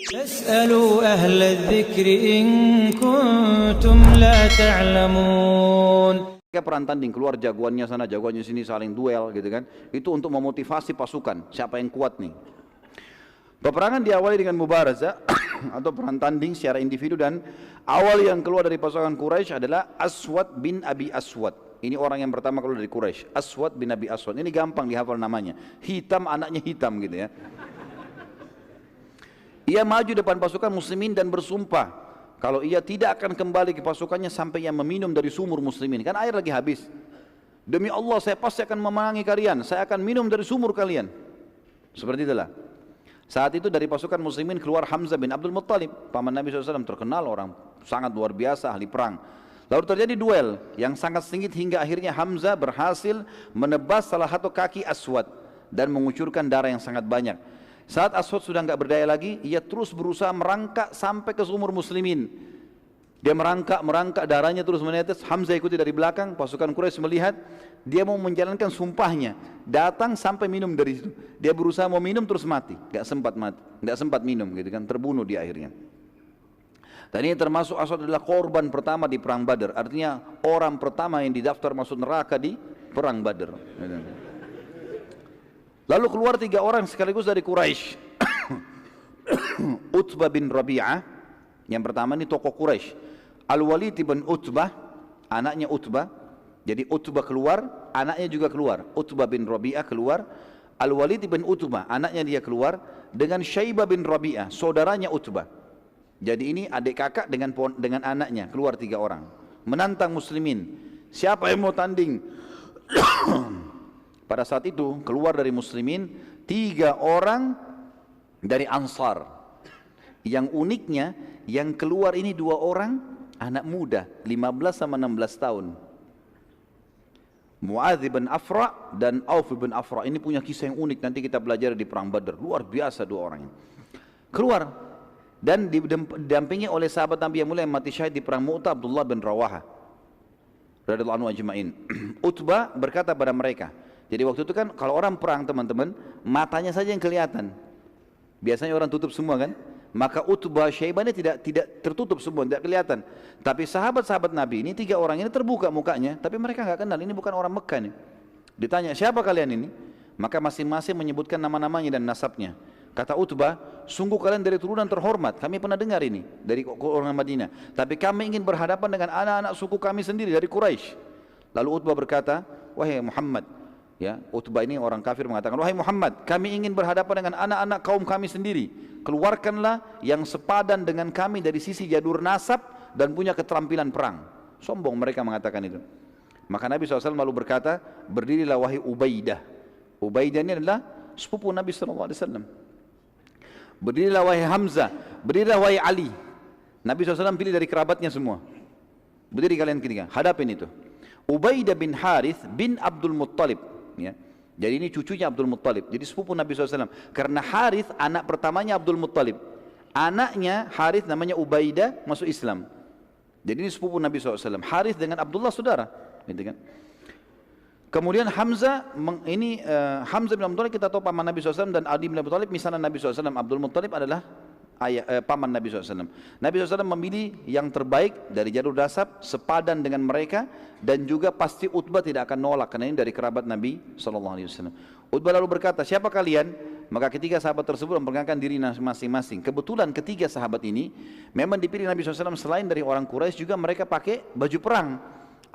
فاسألوا أهل الذكر إن كنتم لا تعلمون. Perang tanding, keluar jagoannya sana, jagoannya sini, saling duel gitu kan. Itu untuk memotivasi pasukan, siapa yang kuat nih. Peperangan diawali dengan mubarazah atau perang tanding secara individu, dan awal yang keluar dari pasukan Quraisy adalah Aswad bin Abi Aswad. Ini orang yang pertama keluar dari Quraisy, Aswad bin Abi Aswad. Ini gampang dihafal namanya. Hitam, anaknya hitam gitu ya. Ia maju depan pasukan muslimin dan bersumpah kalau ia tidak akan kembali ke pasukannya sampai ia meminum dari sumur muslimin. Kan air lagi habis. Demi Allah saya pasti akan memenangi kalian, saya akan minum dari sumur kalian. Seperti itulah. Saat itu dari pasukan muslimin keluar Hamzah bin Abdul Muttalib, paman Nabi SAW, terkenal orang sangat luar biasa, ahli perang. Lalu terjadi duel yang sangat sengit hingga akhirnya Hamzah berhasil menebas salah satu kaki Aswad dan mengucurkan darah yang sangat banyak. Saat Aswad sudah enggak berdaya lagi, ia terus berusaha merangkak sampai ke sumur muslimin. Dia merangkak, darahnya terus menetes. Hamzah ikuti dari belakang. Pasukan Quraisy melihat dia mau menjalankan sumpahnya, datang sampai minum dari situ. Dia berusaha mau minum terus mati, enggak sempat minum gitu kan, terbunuh di akhirnya. Dan ini termasuk Aswad adalah korban pertama di perang Badar. Artinya orang pertama yang didaftar masuk neraka di perang Badar. Lalu keluar 3 orang sekaligus dari Quraisy. Utbah bin Rabi'ah, yang pertama ini tokoh Quraisy. Al-Walid bin Utbah, anaknya Utbah. Jadi Utbah keluar, anaknya juga keluar. Utbah bin Rabi'ah keluar, Al-Walid bin Utbah, anaknya dia keluar, dengan Syaibah bin Rabi'ah, saudaranya Utbah. Jadi ini adik kakak dengan anaknya, keluar 3 orang. Menantang muslimin. Siapa yang mau tanding? Pada saat itu keluar dari muslimin 3 orang dari Ansar. Yang uniknya yang keluar ini 2 orang anak muda, 15 sama 16 tahun. Muadz bin Afra dan Auf bin Afra. Ini punya kisah yang unik, nanti kita belajar di perang Badar. Luar biasa 2 orang ini. Keluar dan didampingi oleh sahabat Nabi yang mulia yang mati syahid di perang Mu'tah, Abdullah bin Rawaha radhiyallahu anhu ajma'in. Utbah berkata pada mereka, jadi waktu itu kan kalau orang perang teman-teman, matanya saja yang kelihatan. Biasanya orang tutup semua kan? Maka Utbah, Syaibah ini tidak tertutup semua, tidak kelihatan. Tapi sahabat-sahabat Nabi ini 3 orang ini terbuka mukanya, tapi mereka enggak kenal, ini bukan orang Mekah nih. Ditanya, siapa kalian ini? Maka masing-masing menyebutkan nama-namanya dan nasabnya. Kata Utbah, sungguh kalian dari turunan terhormat, kami pernah dengar ini dari orang Madinah. Tapi kami ingin berhadapan dengan anak-anak suku kami sendiri dari Quraisy. Lalu Utbah berkata, wahai Muhammad, ya, Utbah ini orang kafir mengatakan, wahai Muhammad, kami ingin berhadapan dengan anak-anak kaum kami sendiri. Keluarkanlah yang sepadan dengan kami dari sisi jadur nasab dan punya keterampilan perang. Sombong mereka mengatakan itu. Maka Nabi SAW lalu berkata, berdirilah wahai Ubaidah. Ubaidah ini adalah sepupu Nabi SAW. Berdirilah wahai Hamzah, berdirilah wahai Ali. Nabi SAW pilih dari kerabatnya semua. Berdiri kalian ketiga, hadapin itu. Ubaidah bin Harith bin Abdul Muttalib. Ya. Jadi ini cucunya Abdul Muttalib. Jadi sepupu Nabi SAW. Karena Harith anak pertamanya Abdul Muttalib. Anaknya Harith namanya Ubaidah masuk Islam. Jadi ini sepupu Nabi SAW. Harith dengan Abdullah saudara. Gitu kan. Kemudian Hamzah, Hamzah bin Abdul Muttalib kita tahu paman Nabi SAW, dan Ali bin Abi Thalib misalnya Nabi SAW. Abdul Muttalib adalah paman Nabi SAW. Nabi SAW memilih yang terbaik dari jalur nasab, sepadan dengan mereka, dan juga pasti Utbah tidak akan nolak karena ini dari kerabat Nabi SAW. Utbah lalu berkata, siapa kalian? Maka ketiga sahabat tersebut memperkenalkan diri masing-masing. Kebetulan ketiga sahabat ini memang dipilih Nabi SAW selain dari orang Quraisy, juga mereka pakai baju perang.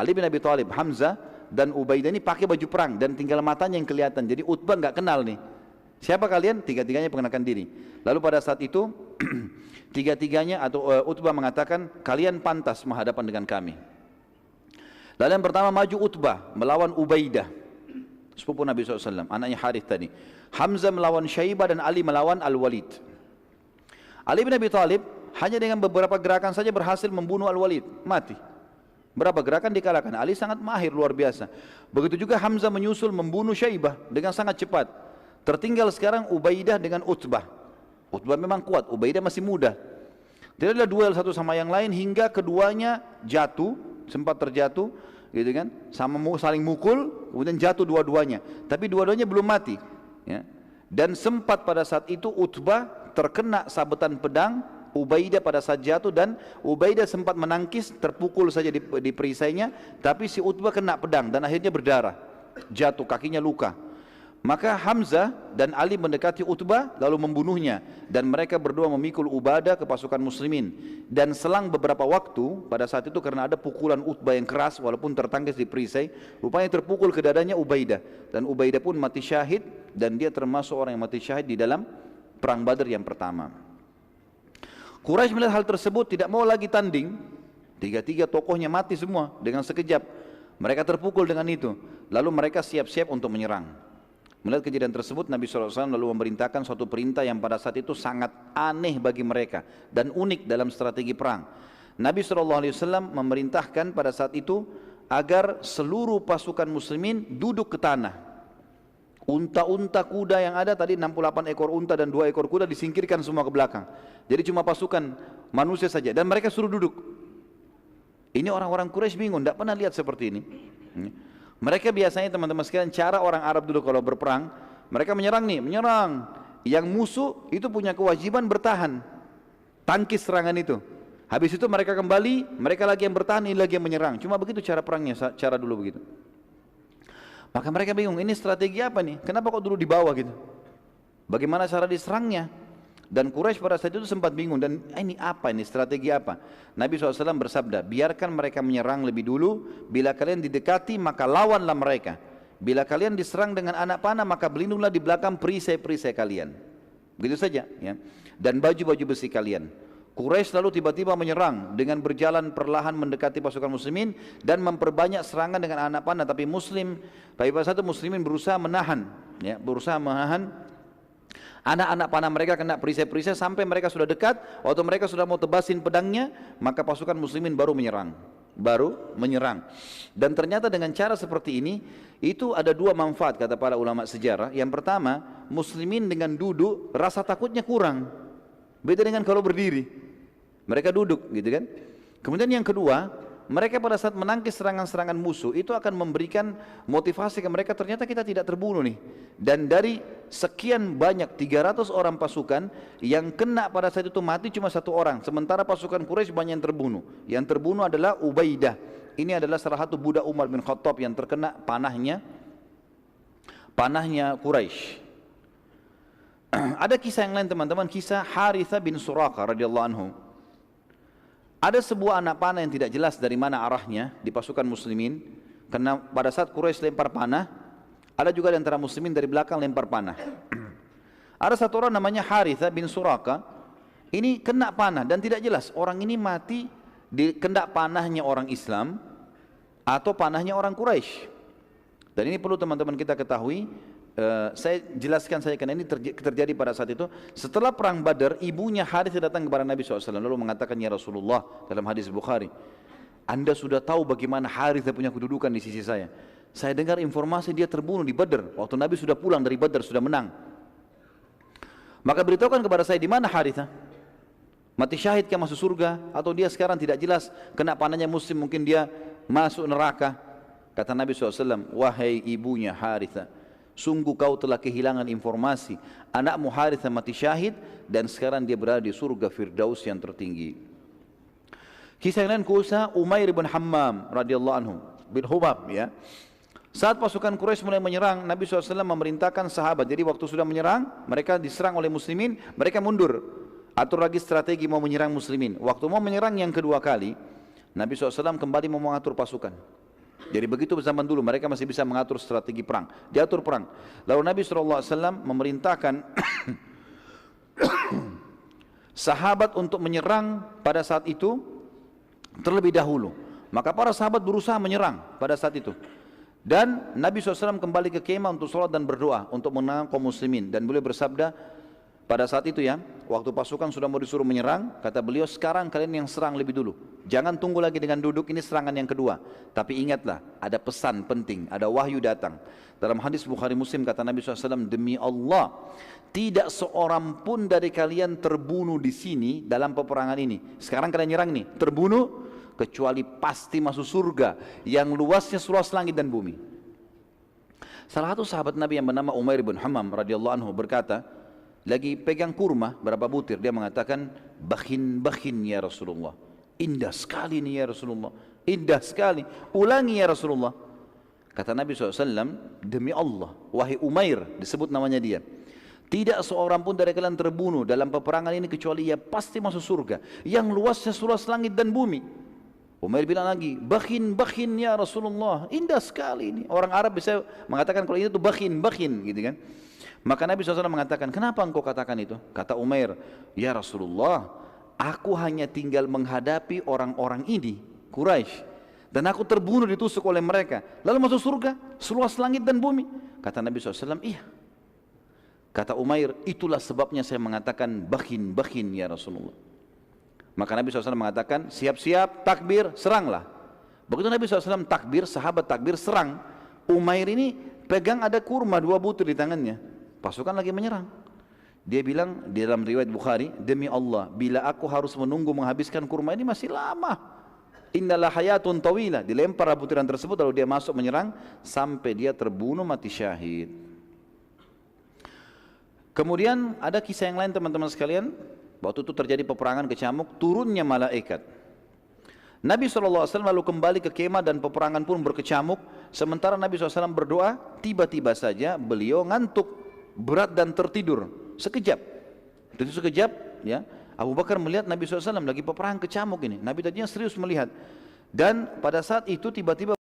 Ali bin Abi Thalib, Hamzah dan Ubaidah ini pakai baju perang dan tinggal matanya yang kelihatan. Jadi Utbah enggak kenal nih. Siapa kalian? Tiga-tiganya perkenalkan diri. Lalu pada saat itu tiga-tiganya atau Utbah mengatakan, kalian pantas menghadapan dengan kami. Lalu yang pertama maju Utbah melawan Ubaidah, sepupu Nabi SAW, anaknya Harith tadi. Hamzah melawan Syaibah dan Ali melawan Al-Walid. Ali bin Abi Thalib hanya dengan beberapa gerakan saja berhasil membunuh Al-Walid, mati. Berapa gerakan dikalahkan. Ali sangat mahir, luar biasa. Begitu juga Hamzah menyusul membunuh Syaibah dengan sangat cepat. Tertinggal sekarang Ubaidah dengan Utbah. Utbah memang kuat, Ubaidah masih muda. Tidak ada duel satu sama yang lain hingga keduanya jatuh, sempat terjatuh, gitu kan? Sama saling mukul, kemudian jatuh dua-duanya. Tapi dua-duanya belum mati. Ya. Dan sempat pada saat itu Utbah terkena sabetan pedang Ubaidah pada saat jatuh, dan Ubaidah sempat menangkis, terpukul saja di perisainya, tapi si Utbah kena pedang dan akhirnya berdarah, jatuh, kakinya luka. Maka Hamzah dan Ali mendekati Utbah lalu membunuhnya, dan mereka berdua memikul Ubadah ke pasukan muslimin. Dan selang beberapa waktu pada saat itu, karena ada pukulan Utbah yang keras walaupun tertangkis di perisai, rupanya terpukul ke dadanya Ubaidah, dan Ubaidah pun mati syahid, dan dia termasuk orang yang mati syahid di dalam perang Badar yang pertama. Quraisy melihat hal tersebut tidak mau lagi tanding, tiga-tiga tokohnya mati semua dengan sekejap. Mereka terpukul dengan itu, lalu mereka siap-siap untuk menyerang. Melihat kejadian tersebut, Nabi SAW lalu memerintahkan suatu perintah yang pada saat itu sangat aneh bagi mereka dan unik dalam strategi perang. Nabi SAW memerintahkan pada saat itu agar seluruh pasukan muslimin duduk ke tanah. Unta-unta kuda yang ada tadi 68 ekor unta dan 2 ekor kuda disingkirkan semua ke belakang. Jadi cuma pasukan manusia saja, dan mereka suruh duduk. Ini orang-orang Quraisy bingung, tidak pernah lihat seperti ini. Mereka biasanya, teman-teman sekalian, cara orang Arab dulu kalau berperang, mereka menyerang nih, menyerang. Yang musuh itu punya kewajiban bertahan, tangkis serangan itu. Habis itu mereka kembali, mereka lagi yang bertahan, ini lagi yang menyerang. Cuma begitu cara perangnya, cara dulu begitu. Maka mereka bingung, ini strategi apa nih? Kenapa kok dulu di bawah gitu? Bagaimana cara diserangnya? Dan Quraisy pada saat itu sempat bingung, dan ini apa, ini strategi apa? Nabi SAW bersabda, biarkan mereka menyerang lebih dulu, bila kalian didekati maka lawanlah mereka. Bila kalian diserang dengan anak panah maka berlindunglah di belakang perisai-perisai kalian. Begitu saja ya. Dan baju-baju besi kalian. Quraisy lalu tiba-tiba menyerang dengan berjalan perlahan mendekati pasukan muslimin dan memperbanyak serangan dengan anak panah, tapi pada saat itu muslimin berusaha menahan ya, anak-anak panah mereka kena perisai-perisai sampai mereka sudah dekat. Waktu mereka sudah mau tebasin pedangnya, maka pasukan muslimin baru menyerang. Dan ternyata dengan cara seperti ini, itu ada dua manfaat kata para ulama sejarah. Yang pertama, muslimin dengan duduk rasa takutnya kurang. Beda dengan kalau berdiri, mereka duduk gitu kan. Kemudian yang kedua, mereka pada saat menangkis serangan-serangan musuh itu akan memberikan motivasi ke mereka, ternyata kita tidak terbunuh nih. Dan dari sekian banyak 300 orang pasukan, yang kena pada saat itu mati cuma 1 orang, sementara pasukan Quraisy banyak yang terbunuh. Yang terbunuh adalah Ubaidah. Ini adalah salah satu budak Umar bin Khattab yang terkena panahnya Quraisy. Ada kisah yang lain teman-teman, kisah Harithah bin Suraqah radhiyallahu anhu. Ada sebuah anak panah yang tidak jelas dari mana arahnya di pasukan muslimin, karena pada saat Quraisy lempar panah, ada juga di antara muslimin dari belakang lempar panah. Ada satu orang namanya Harithah bin Suraqah, ini kena panah dan tidak jelas orang ini mati di kena panahnya orang Islam atau panahnya orang Quraisy. Dan ini perlu teman-teman kita ketahui. Saya jelaskan saja karena ini terjadi pada saat itu. Setelah perang Badar, ibunya Harithah datang kepada Nabi SAW lalu mengatakan, ya Rasulullah, dalam hadis Bukhari, Anda sudah tahu bagaimana Harithah punya kedudukan di sisi saya. Saya dengar informasi dia terbunuh di Badar waktu Nabi sudah pulang dari Badar, sudah menang. Maka beritahukan kepada saya, di mana Harithah? Mati syahid kah, masuk surga, atau dia sekarang tidak jelas kena panahnya muslim, mungkin dia masuk neraka. Kata Nabi SAW, wahai ibunya Harithah, sungguh kau telah kehilangan informasi. Anakmu Harithah mati syahid dan sekarang dia berada di surga Firdaus yang tertinggi. Kisah yang lain kisah Umair bin Hammam radhiyallahu anhu bin Hubab ya. Saat pasukan Quraisy mulai menyerang, Nabi SAW memerintahkan sahabat. Jadi waktu sudah menyerang, mereka diserang oleh muslimin, mereka mundur. Atur lagi strategi mau menyerang muslimin. Waktu mau menyerang yang kedua kali, Nabi SAW kembali mau mengatur pasukan. Jadi begitu zaman dulu mereka masih bisa mengatur strategi perang, diatur perang. Lalu Nabi SAW memerintahkan sahabat untuk menyerang pada saat itu terlebih dahulu. Maka para sahabat berusaha menyerang pada saat itu. Dan Nabi SAW kembali ke kemah untuk sholat dan berdoa untuk menang kaum muslimin. Dan beliau bersabda pada saat itu ya, waktu pasukan sudah mau disuruh menyerang, kata beliau, sekarang kalian yang serang lebih dulu. Jangan tunggu lagi dengan duduk, ini serangan yang kedua. Tapi ingatlah, ada pesan penting, ada wahyu datang. Dalam hadis Bukhari Muslim kata Nabi SAW, demi Allah, tidak seorang pun dari kalian terbunuh di sini dalam peperangan ini. Sekarang kalian nyerang nih, terbunuh, kecuali pasti masuk surga yang luasnya seluas langit dan bumi. Salah satu sahabat Nabi yang bernama Umair bin Hammam radhiyallahu anhu berkata, lagi pegang kurma berapa butir, dia mengatakan, bakhin ya Rasulullah, indah sekali nih ya Rasulullah, indah sekali, ulangi ya Rasulullah. Kata Nabi SAW, demi Allah, wahai Umair, disebut namanya dia, tidak seorang pun dari kalian terbunuh dalam peperangan ini kecuali ia pasti masuk surga yang luasnya seluas langit dan bumi. Umair bilang lagi, bakhin ya Rasulullah, indah sekali ini. Orang Arab bisa mengatakan kalau itu bakhin gitu kan. Maka Nabi SAW mengatakan, kenapa engkau katakan itu? Kata Umair, ya Rasulullah, aku hanya tinggal menghadapi orang-orang ini, Quraisy, dan aku terbunuh ditusuk oleh mereka, lalu masuk surga seluas langit dan bumi. Kata Nabi SAW, iya. Kata Umair, itulah sebabnya saya mengatakan bakhin ya Rasulullah. Maka Nabi SAW mengatakan, siap-siap, takbir, seranglah. Begitu Nabi SAW takbir, sahabat takbir, serang. Umair ini pegang ada kurma 2 butir di tangannya. Pasukan lagi menyerang. Dia bilang di dalam riwayat Bukhari, demi Allah, bila aku harus menunggu menghabiskan kurma ini masih lama. Innalah hayatun tawila. Dilempar butiran tersebut lalu dia masuk menyerang sampai dia terbunuh mati syahid. Kemudian ada kisah yang lain teman-teman sekalian. Waktu itu terjadi peperangan kecamuk, turunnya malaikat. Nabi SAW lalu kembali ke kemah dan peperangan pun berkecamuk. Sementara Nabi SAW berdoa, tiba-tiba saja beliau ngantuk, berat dan tertidur sekejap. Itu sekejap ya. Abu Bakar melihat Nabi SAW lagi peperangan kecamuk ini. Nabi tadinya serius melihat. Dan pada saat itu tiba-tiba